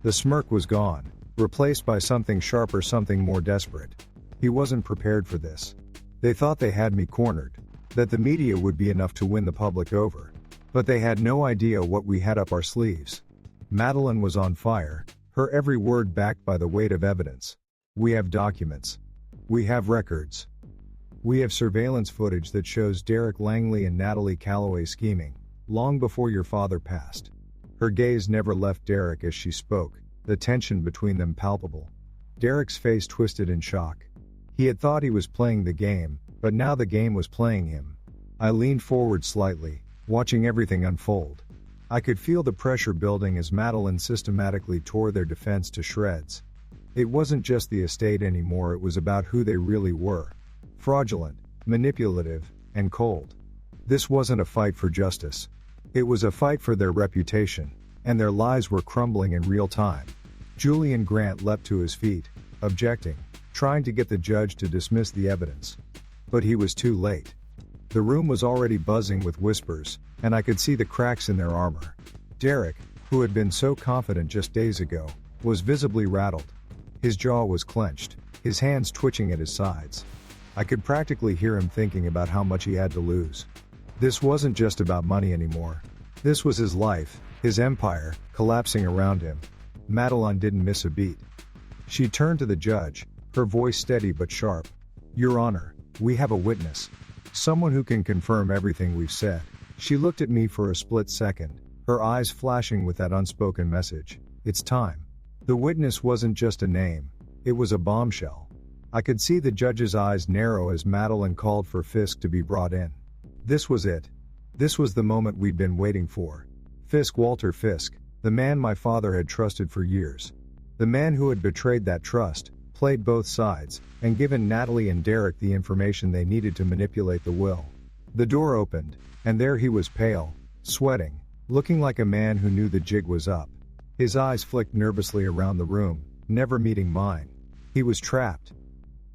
The smirk was gone, replaced by something sharper, something more desperate. He wasn't prepared for this. They thought they had me cornered, that the media would be enough to win the public over. But they had no idea what we had up our sleeves. Madeline was on fire, her every word backed by the weight of evidence. We have documents. We have records. We have surveillance footage that shows Derek Langley and Natalie Calloway scheming, long before your father passed. Her gaze never left Derek as she spoke, the tension between them palpable. Derek's face twisted in shock. He had thought he was playing the game, but now the game was playing him. I leaned forward slightly, watching everything unfold. I could feel the pressure building as Madeline systematically tore their defense to shreds. It wasn't just the estate anymore, it was about who they really were. Fraudulent, manipulative, and cold. This wasn't a fight for justice. It was a fight for their reputation, and their lives were crumbling in real time. Julian Grant leapt to his feet, objecting, trying to get the judge to dismiss the evidence. But he was too late. The room was already buzzing with whispers, and I could see the cracks in their armor. Derek, who had been so confident just days ago, was visibly rattled. His jaw was clenched, his hands twitching at his sides. I could practically hear him thinking about how much he had to lose. This wasn't just about money anymore. This was his life, his empire, collapsing around him. Madeline didn't miss a beat. She turned to the judge, her voice steady but sharp. Your Honor, we have a witness. Someone who can confirm everything we've said. She looked at me for a split second, her eyes flashing with that unspoken message. It's time. The witness wasn't just a name, it was a bombshell. I could see the judge's eyes narrow as Madeline called for Fisk to be brought in. This was it. This was the moment we'd been waiting for. Fisk, Walter Fisk, the man my father had trusted for years. The man who had betrayed that trust, played both sides, and given Natalie and Derek the information they needed to manipulate the will. The door opened, and there he was, pale, sweating, looking like a man who knew the jig was up. His eyes flicked nervously around the room, never meeting mine. He was trapped.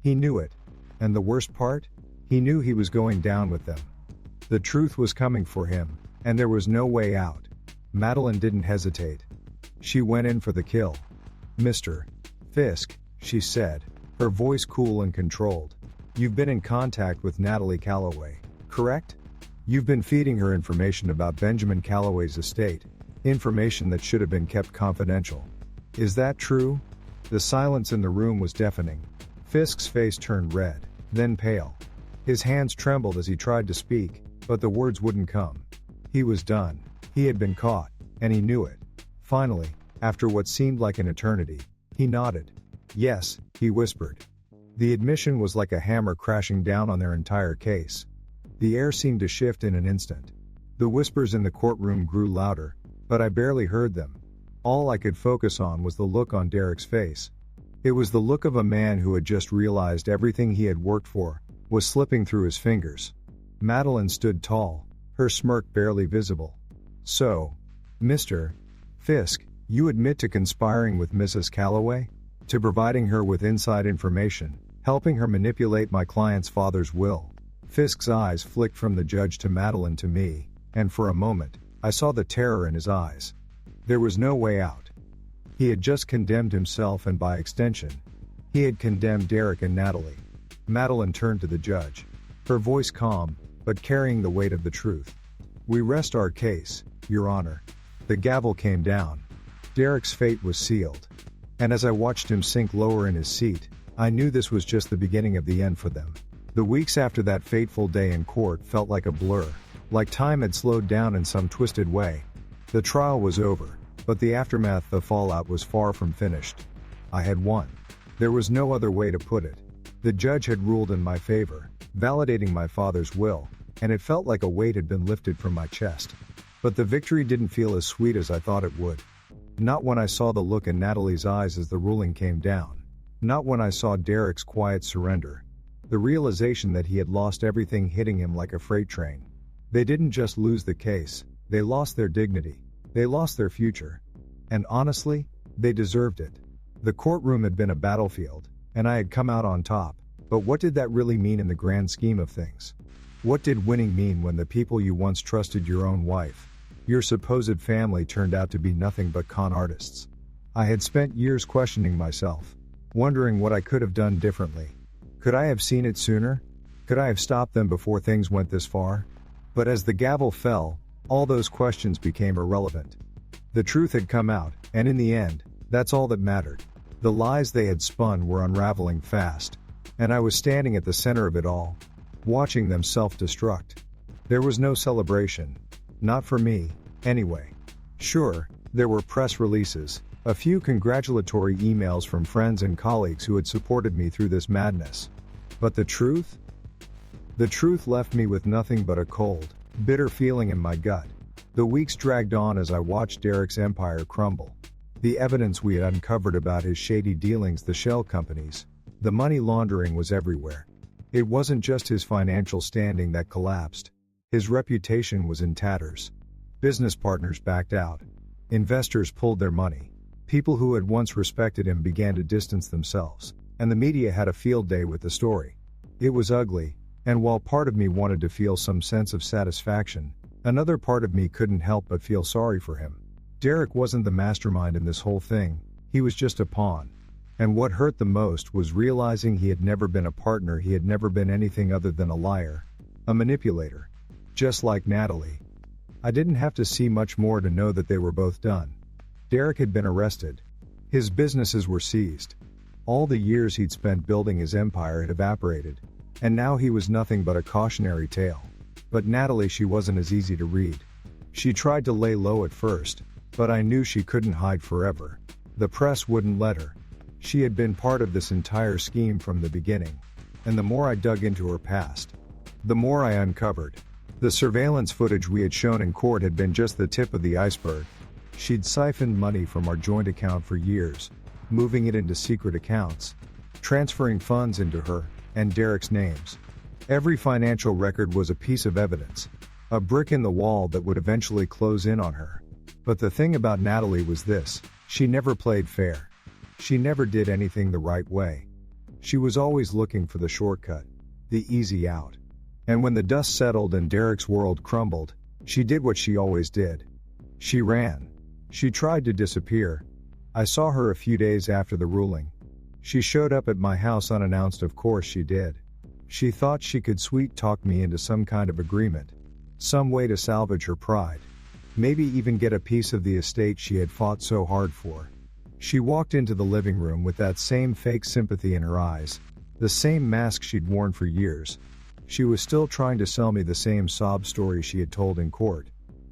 He knew it. And the worst part? He knew he was going down with them. The truth was coming for him, and there was no way out. Madeline didn't hesitate. She went in for the kill. Mr. Fisk, she said, her voice cool and controlled. You've been in contact with Natalie Calloway, correct? You've been feeding her information about Benjamin Calloway's estate, information that should have been kept confidential. Is that true? The silence in the room was deafening. Fisk's face turned red, then pale. His hands trembled as he tried to speak, but the words wouldn't come. He was done. He had been caught, and he knew it. Finally, after what seemed like an eternity, he nodded. Yes, he whispered. The admission was like a hammer crashing down on their entire case. The air seemed to shift in an instant. The whispers in the courtroom grew louder, but I barely heard them. All I could focus on was the look on Derek's face. It was the look of a man who had just realized everything he had worked for was slipping through his fingers. Madeline stood tall, her smirk barely visible. "So, Mr. Fisk, you admit to conspiring with Mrs. Calloway? To providing her with inside information, helping her manipulate my client's father's will?" Fisk's eyes flicked from the judge to Madeline to me, and for a moment, I saw the terror in his eyes. There was no way out. He had just condemned himself and by extension, he had condemned Derek and Natalie. Madeline turned to the judge, her voice calm, but carrying the weight of the truth. "We rest our case, Your Honor." The gavel came down. Derek's fate was sealed. And as I watched him sink lower in his seat, I knew this was just the beginning of the end for them. The weeks after that fateful day in court felt like a blur, like time had slowed down in some twisted way. The trial was over, but the aftermath, the fallout, was far from finished. I had won. There was no other way to put it. The judge had ruled in my favor, validating my father's will, and it felt like a weight had been lifted from my chest. But the victory didn't feel as sweet as I thought it would. Not when I saw the look in Natalie's eyes as the ruling came down. Not when I saw Derek's quiet surrender. The realization that he had lost everything hitting him like a freight train. They didn't just lose the case, they lost their dignity. They lost their future. And honestly, they deserved it. The courtroom had been a battlefield, and I had come out on top. But what did that really mean in the grand scheme of things? What did winning mean when the people you once trusted, your own wife, your supposed family, turned out to be nothing but con artists? I had spent years questioning myself, wondering what I could have done differently. Could I have seen it sooner? Could I have stopped them before things went this far? But as the gavel fell, all those questions became irrelevant. The truth had come out, and in the end, that's all that mattered. The lies they had spun were unraveling fast, and I was standing at the center of it all, watching them self-destruct. There was no celebration. Not for me, anyway. Sure, there were press releases, a few congratulatory emails from friends and colleagues who had supported me through this madness. But the truth? The truth left me with nothing but a cold, bitter feeling in my gut. The weeks dragged on as I watched Derek's empire crumble. The evidence we had uncovered about his shady dealings, the shell companies, the money laundering, was everywhere. It wasn't just his financial standing that collapsed. His reputation was in tatters. Business partners backed out. Investors pulled their money. People who had once respected him began to distance themselves, and the media had a field day with the story. It was ugly, and while part of me wanted to feel some sense of satisfaction, another part of me couldn't help but feel sorry for him. Derek wasn't the mastermind in this whole thing, he was just a pawn. And what hurt the most was realizing he had never been a partner, he had never been anything other than a liar, a manipulator. Just like Natalie. I didn't have to see much more to know that they were both done. Derek had been arrested. His businesses were seized. All the years he'd spent building his empire had evaporated, and now he was nothing but a cautionary tale. But Natalie, she wasn't as easy to read. She tried to lay low at first, but I knew she couldn't hide forever. The press wouldn't let her. She had been part of this entire scheme from the beginning, and the more I dug into her past, the more I uncovered. The surveillance footage we had shown in court had been just the tip of the iceberg. She'd siphoned money from our joint account for years, moving it into secret accounts, transferring funds into her and Derek's names. Every financial record was a piece of evidence, a brick in the wall that would eventually close in on her. But the thing about Natalie was this: she never played fair. She never did anything the right way. She was always looking for the shortcut, the easy out. And when the dust settled and Derek's world crumbled, she did what she always did. She ran. She tried to disappear. I saw her a few days after the ruling. She showed up at my house unannounced, of course she did. She thought she could sweet-talk me into some kind of agreement, some way to salvage her pride, maybe even get a piece of the estate she had fought so hard for. She walked into the living room with that same fake sympathy in her eyes, the same mask she'd worn for years. She was still trying to sell me the same sob story she had told in court.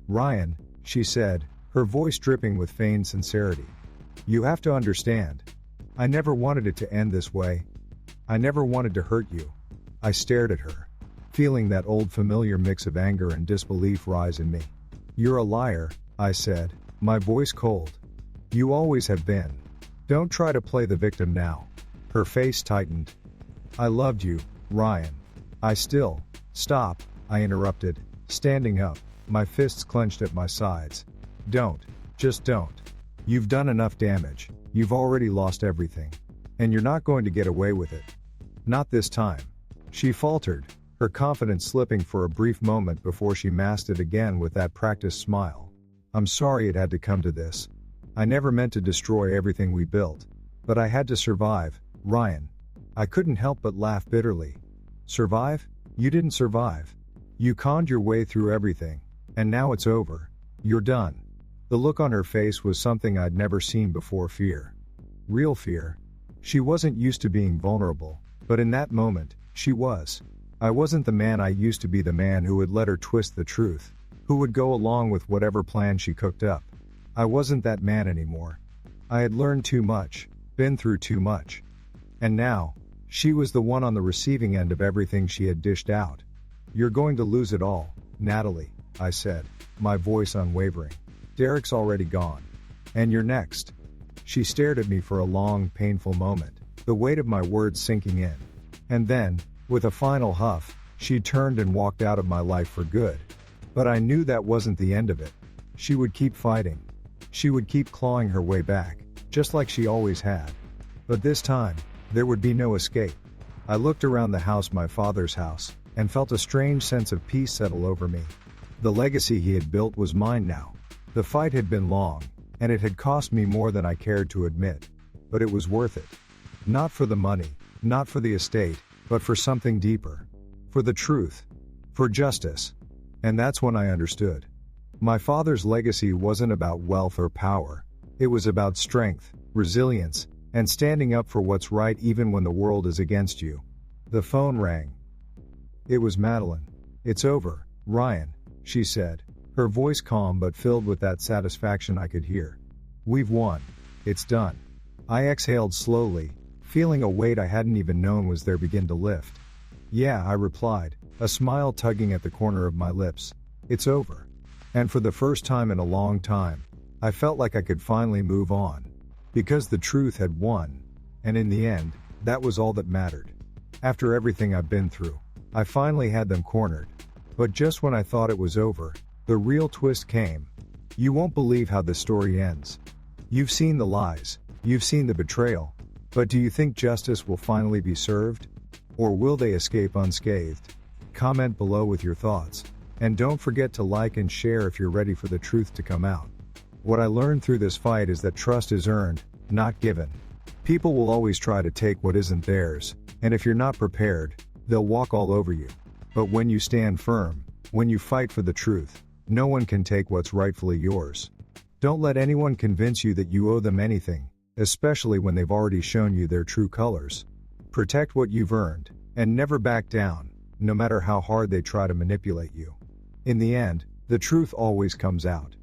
"Ryan," she said, her voice dripping with feigned sincerity, "you have to understand. I never wanted it to end this way. I never wanted to hurt you. I stared at her, feeling that old familiar mix of anger and disbelief rise in me. You're a liar, I said, my voice cold. You always have been. Don't try to play the victim now. Her face tightened. I loved you, Ryan. Stop, I interrupted, standing up, my fists clenched at my sides. Just don't. You've done enough damage, you've already lost everything. And you're not going to get away with it. Not this time. She faltered, her confidence slipping for a brief moment before she masked it again with that practiced smile. I'm sorry it had to come to this. I never meant to destroy everything we built. But I had to survive, Ryan. I couldn't help but laugh bitterly. Survive? You didn't survive. You conned your way through everything, and now it's over. You're done. The look on her face was something I'd never seen before. Fear. Real fear. She wasn't used to being vulnerable, but in that moment, she was. I wasn't the man I used to be, the man who would let her twist the truth, who would go along with whatever plan she cooked up. I wasn't that man anymore. I had learned too much, been through too much. And now, she was the one on the receiving end of everything she had dished out. You're going to lose it all, Natalie, I said, my voice unwavering. Derek's already gone. And you're next. She stared at me for a long, painful moment, the weight of my words sinking in. And then, with a final huff, she turned and walked out of my life for good. But I knew that wasn't the end of it. She would keep fighting. She would keep clawing her way back, just like she always had. But this time, there would be no escape. I looked around the house, my father's house, and felt a strange sense of peace settle over me. The legacy he had built was mine now. The fight had been long, and it had cost me more than I cared to admit. But it was worth it. Not for the money, not for the estate, but for something deeper. For the truth. For justice. And that's when I understood. My father's legacy wasn't about wealth or power. It was about strength, resilience, and standing up for what's right even when the world is against you. The phone rang. It was Madeline. It's over, Ryan, she said, her voice calm but filled with that satisfaction I could hear. We've won. It's done. I exhaled slowly, feeling a weight I hadn't even known was there begin to lift. Yeah, I replied, a smile tugging at the corner of my lips. It's over. And for the first time in a long time, I felt like I could finally move on. Because the truth had won. And in the end, that was all that mattered. After everything I've been through, I finally had them cornered. But just when I thought it was over, the real twist came. You won't believe how this story ends. You've seen the lies, you've seen the betrayal, but do you think justice will finally be served? Or will they escape unscathed? Comment below with your thoughts. And don't forget to like and share if you're ready for the truth to come out. What I learned through this fight is that trust is earned, not given. People will always try to take what isn't theirs, and if you're not prepared, they'll walk all over you. But when you stand firm, when you fight for the truth, no one can take what's rightfully yours. Don't let anyone convince you that you owe them anything, especially when they've already shown you their true colors. Protect what you've earned, and never back down, no matter how hard they try to manipulate you. In the end, the truth always comes out.